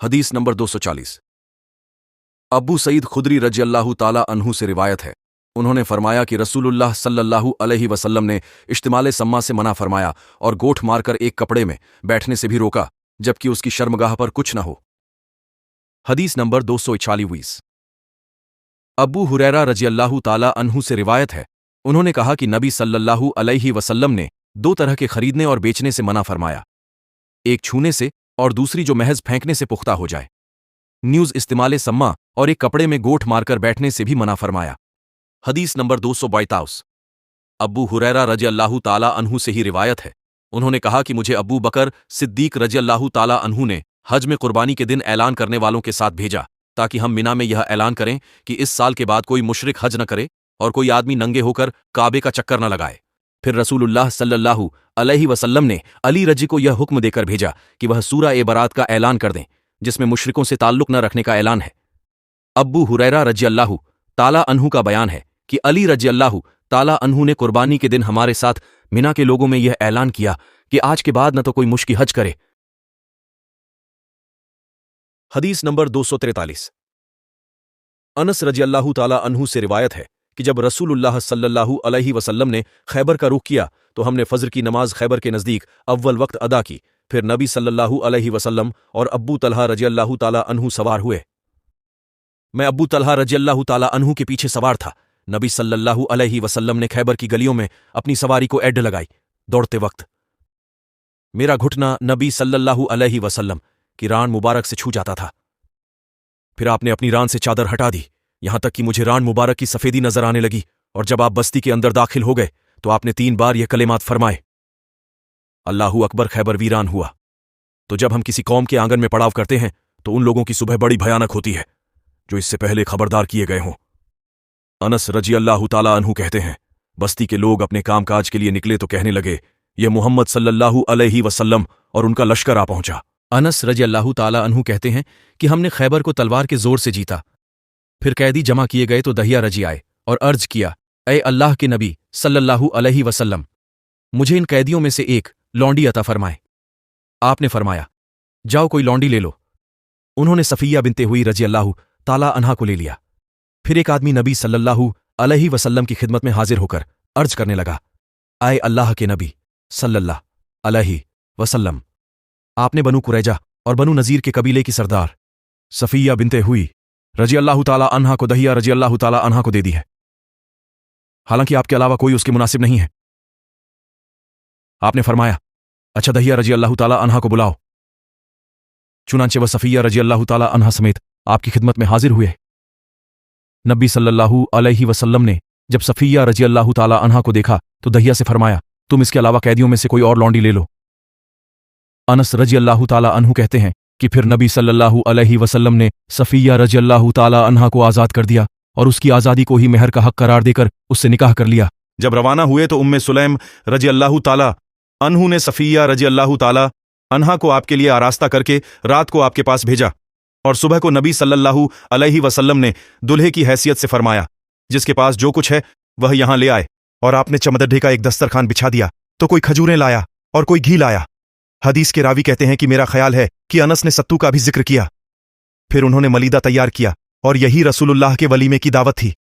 حدیث نمبر 240 ابو سعید خدری رضی اللہ تعالی عنہ سے روایت ہے، انہوں نے فرمایا کہ رسول اللہ صلی اللہ علیہ وسلم نے اشتمال سما سے منع فرمایا اور گوٹھ مار کر ایک کپڑے میں بیٹھنے سے بھی روکا جبکہ اس کی شرمگاہ پر کچھ نہ ہو۔ حدیث نمبر 241 ابو ہریرہ رضی اللہ تعالی عنہ سے روایت ہے، انہوں نے کہا کہ نبی صلی اللہ علیہ وسلم نے دو طرح کے خریدنے اور بیچنے سے منع فرمایا، ایک چھونے سے اور دوسری جو محض پھینکنے سے پختہ ہو جائے۔ نیوز استعمال سما اور ایک کپڑے میں گوٹھ مار کر بیٹھنے سے بھی منع فرمایا۔ حدیث نمبر 242 ابو ہریرہ رضی اللہ تعالی عنہ سے ہی روایت ہے، انہوں نے کہا کہ مجھے ابو بکر صدیق رضی اللہ تعالی عنہ نے حج میں قربانی کے دن اعلان کرنے والوں کے ساتھ بھیجا تاکہ ہم مینا میں یہ اعلان کریں کہ اس سال کے بعد کوئی مشرک حج نہ کرے اور کوئی آدمی ننگے ہو کر کعبے کا چکر نہ لگائے۔ پھر رسول اللہ صلی اللہ علیہ وسلم نے علی رضی کو یہ حکم دے کر بھیجا کہ وہ سورہ برات کا اعلان کر دیں جس میں مشرکوں سے تعلق نہ رکھنے کا اعلان ہے۔ ابو ہریرہ رضی اللہ تعالی عنہ کا بیان ہے کہ علی رضی اللہ تعالی عنہ نے قربانی کے دن ہمارے ساتھ مینا کے لوگوں میں یہ اعلان کیا کہ آج کے بعد نہ تو کوئی مشکی حج کرے۔ حدیث نمبر 243 انس رضی اللہ تعالی عنہ سے روایت ہے کہ جب رسول اللہ صلی اللہ علیہ وسلم نے خیبر کا رخ کیا تو ہم نے فجر کی نماز خیبر کے نزدیک اول وقت ادا کی، پھر نبی صلی اللہ علیہ وسلم اور ابو طلحہ رضی اللہ تعالی عنہ سوار ہوئے۔ میں ابو طلحہ رضی اللہ تعالی عنہ کے پیچھے سوار تھا۔ نبی صلی اللہ علیہ وسلم نے خیبر کی گلیوں میں اپنی سواری کو ایڈ لگائی۔ دوڑتے وقت میرا گھٹنا نبی صلی اللہ علیہ وسلم کی ران مبارک سے چھو جاتا تھا، پھر آپ نے اپنی ران سے چادر ہٹا دی یہاں تک کہ مجھے ران مبارک کی سفیدی نظر آنے لگی، اور جب آپ بستی کے اندر داخل ہو گئے تو آپ نے 3 بار یہ کلمات فرمائے، اللہ اکبر۔ خیبر ویران ہوا تو جب ہم کسی قوم کے آنگن میں پڑاؤ کرتے ہیں تو ان لوگوں کی صبح بڑی بھیانک ہوتی ہے جو اس سے پہلے خبردار کیے گئے ہوں۔ انس رضی اللہ تعالی عنہ کہتے ہیں، بستی کے لوگ اپنے کام کاج کے لیے نکلے تو کہنے لگے یہ محمد صلی اللہ علیہ وسلم اور ان کا لشکر آ پہنچا۔ انس رضی اللہ تعالی عنہ کہتے ہیں کہ ہم نے خیبر کو تلوار کے زور سے جیتا، پھر قیدی جمع کیے گئے تو دہیا رجی آئے اور عرض کیا، اے اللہ کے نبی صلی اللہ علیہ وسلم، مجھے ان قیدیوں میں سے ایک لونڈی عطا فرمائے۔ آپ نے فرمایا، جاؤ کوئی لونڈی لے لو۔ انہوں نے صفیہ بنت ہوئی رضی اللہ تعالی عنہا کو لے لیا۔ پھر ایک آدمی نبی صلی اللہ علیہ وسلم کی خدمت میں حاضر ہو کر عرض کرنے لگا، اے اللہ کے نبی صلی اللہ علیہ وسلم، آپ نے بنو قریظہ اور بنو نذیر کے قبیلے کی سردار صفیہ بنت ہوئی رضی اللہ تعالی عنہا کو دہیا رضی اللہ تعالی عنہا کو دے دی ہے، حالانکہ آپ کے علاوہ کوئی اس کے مناسب نہیں ہے۔ آپ نے فرمایا، اچھا دہیا رضی اللہ تعالی عنہا کو بلاؤ۔ چنانچہ وہ صفیہ رضی اللہ تعالی عنہا سمیت آپ کی خدمت میں حاضر ہوئے۔ نبی صلی اللہ علیہ وسلم نے جب صفیہ رضی اللہ تعالی عنہا کو دیکھا تو دہیا سے فرمایا، تم اس کے علاوہ قیدیوں میں سے کوئی اور لونڈی لے لو۔ انس رضی اللہ تعالی عنہ کہتے ہیں کہ پھر نبی صلی اللہ علیہ وسلم نے صفیہ رضی اللہ تعالی عنہا کو آزاد کر دیا اور اس کی آزادی کو ہی مہر کا حق قرار دے کر اس سے نکاح کر لیا۔ جب روانہ ہوئے تو ام سلیم رضی اللہ تعالی عنہ نے صفیہ رضی اللہ تعالی عنہا کو آپ کے لیے آراستہ کر کے رات کو آپ کے پاس بھیجا، اور صبح کو نبی صلی اللہ علیہ وسلم نے دلہے کی حیثیت سے فرمایا، جس کے پاس جو کچھ ہے وہ یہاں لے آئے، اور آپ نے چمدڈے کا ایک دسترخوان بچھا دیا تو کوئی کھجوریں لایا اور کوئی گھی لایا۔ حدیث کے راوی کہتے ہیں کہ میرا خیال ہے کہ انس نے ستو کا بھی ذکر کیا۔ پھر انہوں نے ملیدہ تیار کیا اور یہی رسول اللہ کے ولیمے کی دعوت تھی۔